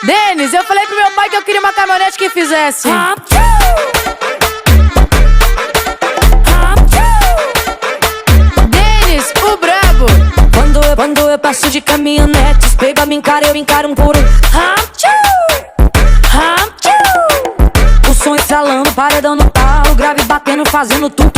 Denis, eu falei pro meu pai que eu queria uma caminhonete que fizesse Denis, o brabo. Quando eu passo de caminhonete, os pega me encara, eu encaro um por um. O som estralando, paredão no pau, grave batendo, fazendo tudo.